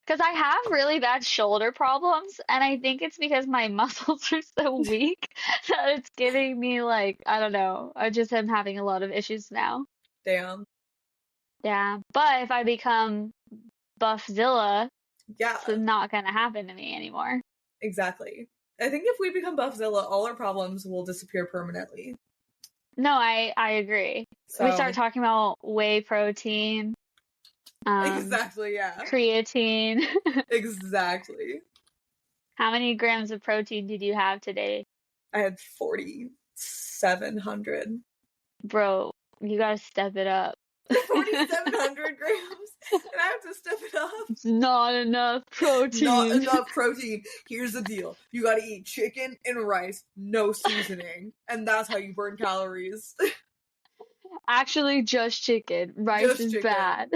Because I have really bad shoulder problems, and I think it's because my muscles are so weak that it's giving me like, I don't know, I just am having a lot of issues now. Damn. Yeah. But if I become buffzilla, Yeah, it's not gonna happen to me anymore. exactly. I think if we become buffzilla, all our problems will disappear permanently. No, I agree. We start So, talking about whey protein, um, exactly, yeah. creatine. Exactly. How many grams of protein did you have today? I had 4,700. Bro, you gotta step it up. 4,700 grams, and I have to step it up. It's not enough Not protein. enough protein. Here's the deal: you gotta eat chicken and rice, no seasoning, and that's how you burn calories. Actually, just chicken. Rice Just is chicken. bad.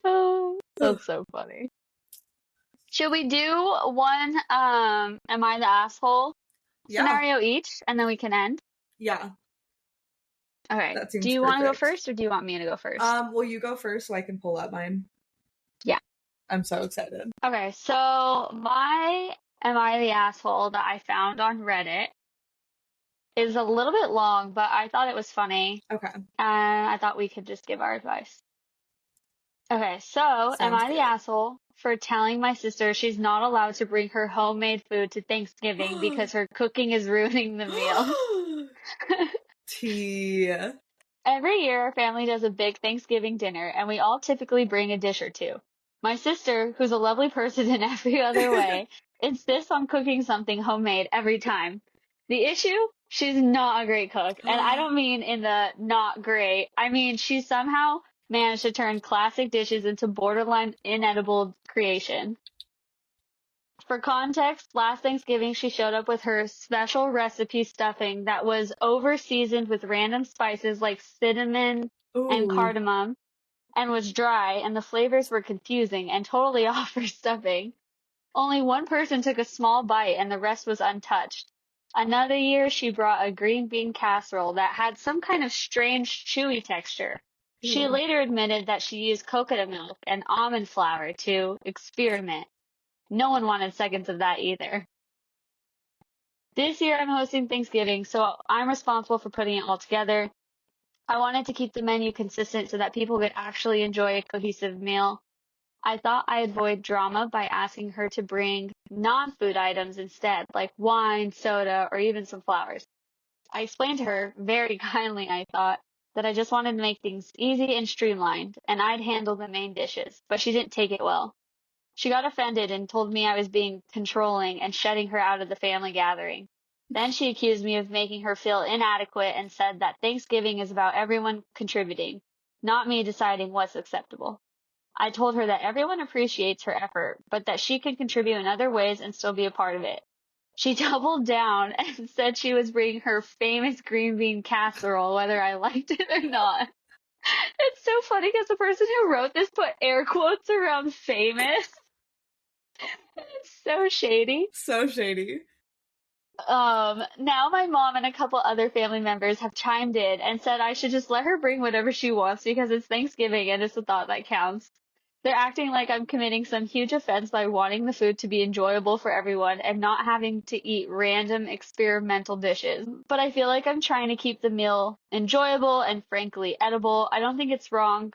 Oh, that's so funny. Should we do one, am I the asshole Yeah, scenario each, and then we can end? yeah, Okay. that Do seems you want to go perfect. first, or do you want me to go first? Well, you go first so I can pull up mine. Yeah. I'm so excited. Okay, so my am I the asshole that I found on Reddit is a little bit long, but I thought it was funny, Okay, and I thought we could just give our advice. Okay, so am sounds I the good. asshole for telling my sister she's not allowed to bring her homemade food to Thanksgiving because her cooking is ruining the meal? Tea. Every year, our family does a big Thanksgiving dinner, and we all typically bring a dish or two. My sister, who's a lovely person in every other way, insists on cooking something homemade every time. The issue? She's not a great cook, and I don't mean in the not great. I mean she somehow managed to turn classic dishes into borderline inedible creation. For context, last Thanksgiving she showed up with her special recipe stuffing that was over seasoned with random spices like cinnamon and Ooh. cardamom and was dry, and the flavors were confusing and totally off for stuffing. Only one person took a small bite and the rest was untouched. Another year she brought a green bean casserole that had some kind of strange chewy texture. She Ew. later admitted that she used coconut milk and almond flour to experiment. No one wanted seconds of that either. This year I'm hosting Thanksgiving, so I'm responsible for putting it all together. I wanted to keep the menu consistent so that people could actually enjoy a cohesive meal. I thought I'd avoid drama by asking her to bring non-food items instead, like wine, soda, or even some flowers. I explained to her, very kindly I thought, that I just wanted to make things easy and streamlined, and I'd handle the main dishes, but she didn't take it well. She got offended and told me I was being controlling and shutting her out of the family gathering. Then she accused me of making her feel inadequate and said that Thanksgiving is about everyone contributing, not me deciding what's acceptable. I told her that everyone appreciates her effort, but that she can contribute in other ways and still be a part of it. She doubled down and said she was bringing her famous green bean casserole whether I liked it or not. It's so funny because the person who wrote this put air quotes around famous. It's so shady. So shady. Now my mom and a couple other family members have chimed in and said I should just let her bring whatever she wants because it's Thanksgiving and it's the thought that counts. They're acting like I'm committing some huge offense by wanting the food to be enjoyable for everyone and not having to eat random experimental dishes. But I feel like I'm trying to keep the meal enjoyable and frankly edible. I don't think it's wrong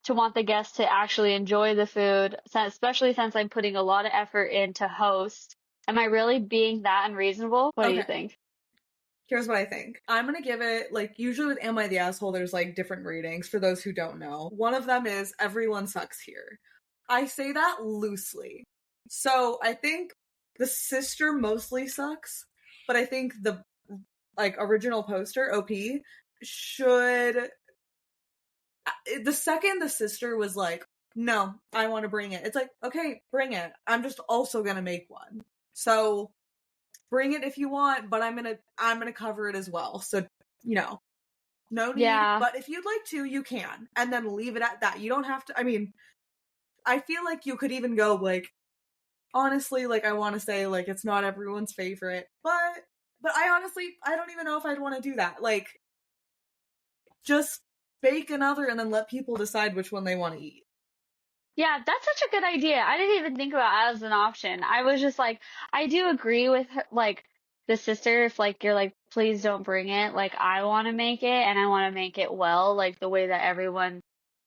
to want the guests to actually enjoy the food, especially since I'm putting a lot of effort in to host. Am I really being that unreasonable? What do you Okay. think? Here's what I think. I'm gonna give it, like, usually with Am I the Asshole, there's like different ratings for those who don't know. One of them is everyone sucks here. I say that loosely. So I think the sister mostly sucks, but I think the like original poster, OP, should the second the sister was like, no, I want to bring it. It's like, okay, bring it. I'm just also gonna make one. So bring it if you want, but I'm gonna cover it as well. So, you know, no need. Yeah. But if you'd like to, you can. And then leave it at that. You don't have to, I mean, I feel like you could even go like, honestly, like I want to say like it's not everyone's favorite, but I honestly I don't even know if I'd want to do that. Like just bake another and then let people decide which one they want to eat. Yeah, that's such a good idea. I didn't even think about it as an option. I was just like, I do agree with her, like the sister if like you're like please don't bring it. Like, I want to make it, and I want to make it well, like the way that everyone,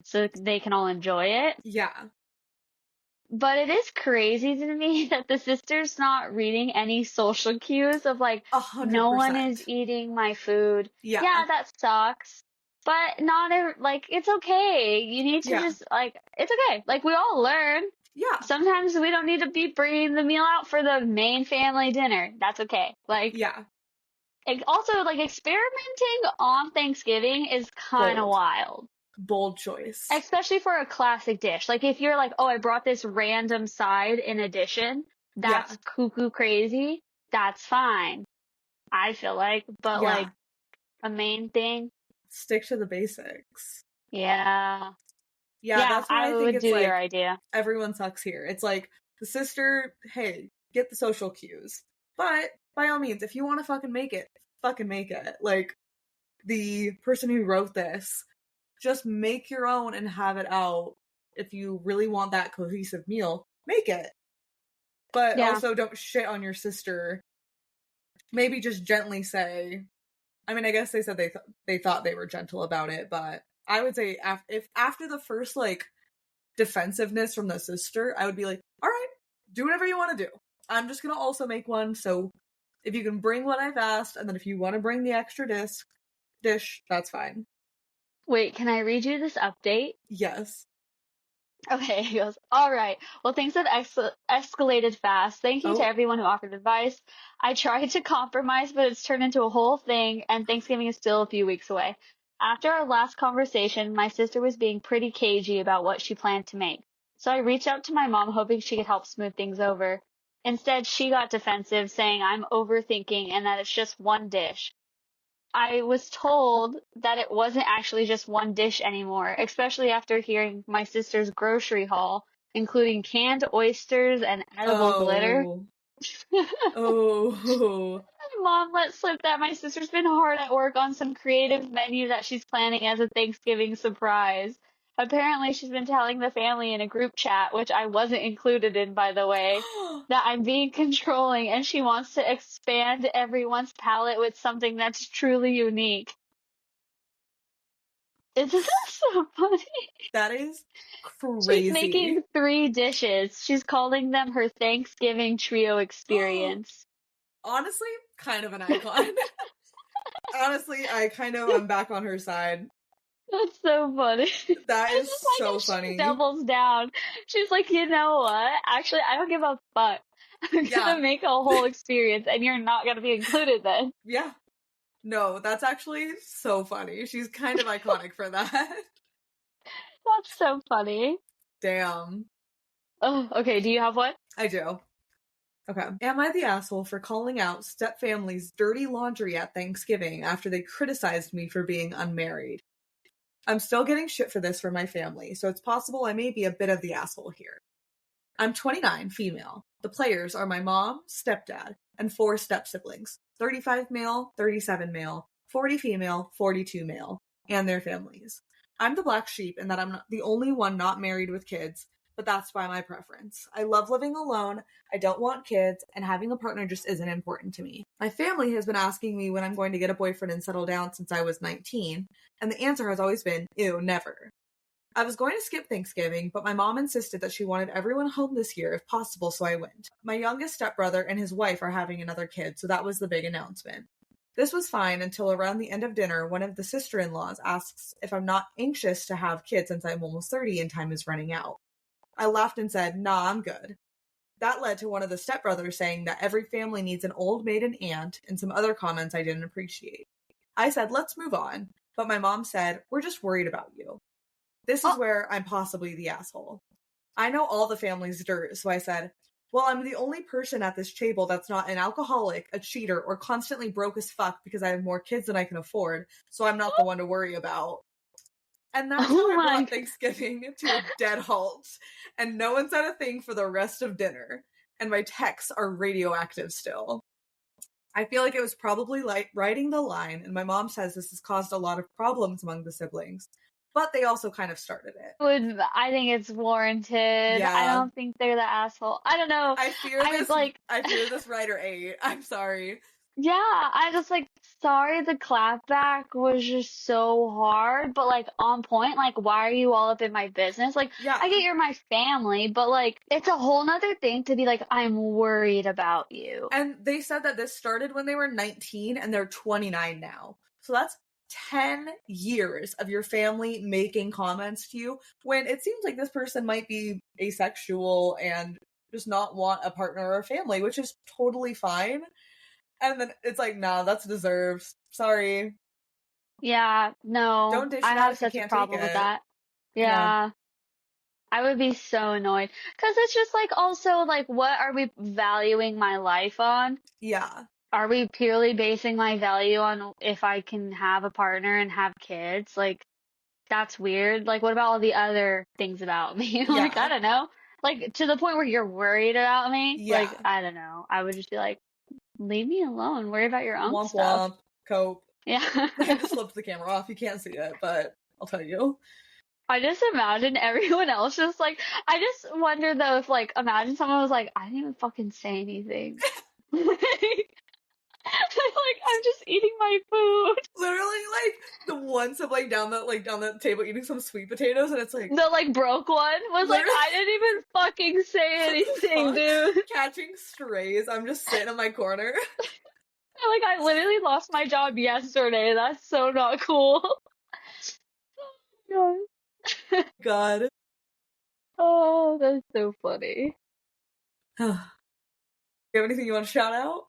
so they can all enjoy it. Yeah, But it is crazy to me that the sister's not reading any social cues of like, no one is 100%. eating my food. Yeah, Yeah, that sucks. But not like, it's okay. You need to yeah, just like, it's okay. Like, we all learn. yeah, Sometimes we don't need to be bringing the meal out for the main family dinner. That's okay. Like, yeah. also, like, experimenting on Thanksgiving is kind of Bold, wild. bold choice. Especially for a classic dish. Like, if you're like, oh, I brought this random side in addition, Yeah, that's cuckoo crazy. That's fine, I feel like. But, like, yeah. a main thing, Stick to the basics. yeah. Yeah, Yeah, that's why I I think would do it's your like idea. everyone sucks here. It's like the sister, hey, get the social cues. But by all means, if you want to fucking make it. Like the person who wrote this, just make your own and have it out. If you really want that cohesive meal, make it. But Yeah. also don't shit on your sister. Maybe just gently say, I mean, I guess they said they thought they were gentle about it, but I would say if after the first like defensiveness from the sister, I would be like, all right, do whatever you want to do. I'm just gonna also make one. So if you can bring what I've asked, and then if you want to bring the extra dish, that's fine. Wait, can I read you this update? Yes. Okay, he goes, all right. Well, things have escalated fast. Thank you to Oh. everyone who offered advice. I tried to compromise, but it's turned into a whole thing, and Thanksgiving is still a few weeks away. After our last conversation, my sister was being pretty cagey about what she planned to make. So I reached out to my mom, hoping she could help smooth things over. Instead, she got defensive, saying I'm overthinking and that it's just one dish. I was told that it wasn't actually just one dish anymore, especially after hearing my sister's grocery haul, including canned oysters and edible glitter. Oh. Oh. My mom let slip that my sister's been hard at work on some creative menu that she's planning as a Thanksgiving surprise. Apparently, she's been telling the family in a group chat, which I wasn't included in, by the way, that I'm being controlling and she wants to expand everyone's palate with something that's truly unique. Isn't that so funny? That is She's crazy. making 3 dishes. She's calling them her Thanksgiving trio experience. Honestly, kind of an icon. Honestly, I kind of am back on her side. That's so funny. That I is just like so how she funny. doubles down. She's like, you know what? Actually, I don't give a fuck. I'm Yeah. gonna make a whole experience, and you're not gonna be included then. Yeah. No, that's actually so funny. She's kind of iconic for that. That's so funny. Damn. Oh, okay. Do you have one? I do. Okay. Am I the asshole for calling out stepfamily's dirty laundry at Thanksgiving after they criticized me for being unmarried? I'm still getting shit for this from my family, so it's possible I may be a bit of the asshole here. I'm 29, female. The players are my mom, stepdad, and 4 step-siblings. 35 male, 37 male, 40 female, 42 male, and their families. I'm the black sheep in that I'm the only one not married with kids, but that's by my preference. I love living alone, I don't want kids, and having a partner just isn't important to me. My family has been asking me when I'm going to get a boyfriend and settle down since I was 19, and the answer has always been, ew, never. I was going to skip Thanksgiving, but my mom insisted that she wanted everyone home this year if possible, so I went. My youngest stepbrother and his wife are having another kid, so that was the big announcement. This was fine until around the end of dinner, one of the sister-in-laws asks if I'm not anxious to have kids since I'm almost 30 and time is running out. I laughed and said, nah, I'm good. That led to one of the stepbrothers saying that every family needs an old maid and aunt, and some other comments I didn't appreciate. I said, let's move on, but my mom said, we're just worried about you. This is Oh, where I'm possibly the asshole. I know all the family's dirt, so I said, well, I'm the only person at this table that's not an alcoholic, a cheater, or constantly broke as fuck because I have more kids than I can afford, so I'm not the one to worry about. And that's how oh I my brought Thanksgiving to a dead halt, and no one said a thing for the rest of dinner, and my texts are radioactive still. I feel like it was probably like writing the line, and my mom says this has caused a lot of problems among the siblings, but they also kind of started it. I think it's warranted. I Yeah, don't think they're the asshole. I don't know. I fear I this. like I fear this writer ate. I'm sorry. Yeah, I just like sorry the clapback was just so hard, but like on point, like why are you all up in my business? Like I Yeah. get you're my family, but like it's a whole nother thing to be like, I'm worried about you. And they said that this started when they were 19 and they're 29 now. So that's 10 years of your family making comments to you when it seems like this person might be asexual and just not want a partner or a family, which is totally fine. And then it's like, nah, that's deserved. Sorry. Yeah, no, Don't dish I it out have if you such a can't take problem with it. that. Yeah. Yeah, I would be so annoyed. 'Cause it's just like also like what are we valuing my life on? Yeah. Are we purely basing my value on if I can have a partner and have kids? Like that's weird. Like what about all the other things about me? Like I Yeah. don't know. Like to the point where you're worried about me? Like Yeah. I don't know. I would just be like, leave me alone. Worry about your own Womp stuff. womp. Cope. Yeah. I just flipped the camera off. You can't see it, but I'll tell you. I just imagine everyone else just like I just wonder though if like imagine someone was like, I didn't even fucking say anything. Like I'm just eating my food. Literally, like the one sip down the table eating some sweet potatoes, and it's like The like broke one was like, literally I didn't even fucking say what the anything, fuck? dude. Catching strays. I'm just sitting in my corner. Like I literally lost my job yesterday. That's so not cool. Oh, God. oh, that's so funny. You have anything you want to shout out?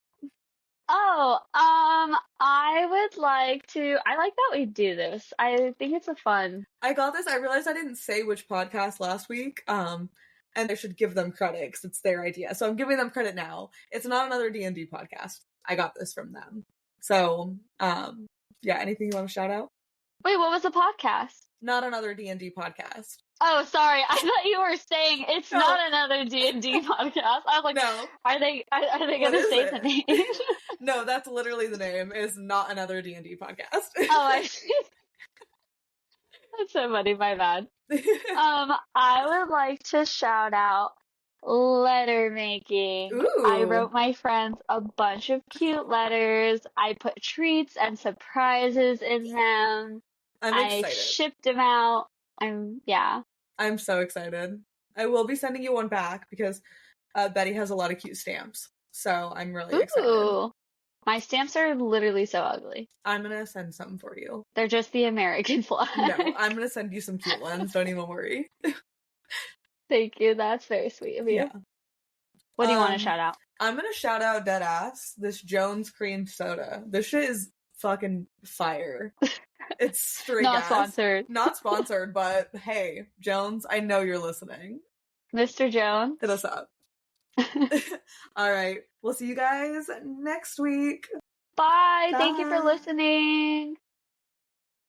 Oh, I would like to. I like that we do this. I think it's a fun. I got this. I realized I didn't say which podcast last week. And I should give them credit because it's their idea. So I'm giving them credit now. It's not another D&D podcast. I got this from them. So, yeah. Anything you want to shout out? Wait, what was the podcast? Not another D&D podcast. Oh, sorry. I thought you were saying it's No, not another D&D podcast. I was like, no. are they What gonna is say the it? name? No, that's literally the name. Is not another D&D podcast. Oh, I see. That's so funny. My bad. I would like to shout out letter making. I Ooh, wrote my friends a bunch of cute letters. I put treats and surprises in them. I'm I excited. shipped them out. Yeah. I'm so excited. I will be sending you one back because Betty has a lot of cute stamps. So I'm really excited. Ooh. My stamps are literally so ugly. I'm gonna send some for you. They're just the American No, flag. I'm gonna send you some cute ones. Don't even worry. Thank you. That's very sweet of you. Yeah. What do you want to shout out? I'm gonna shout out dead ass this Jones cream soda. This shit is fucking fire. It's straight Not gas. sponsored. Not sponsored, but hey, Jones, I know you're listening. Mr. Jones. Hit us up. All right. We'll see you guys next week. Bye. Bye. Thank you for listening.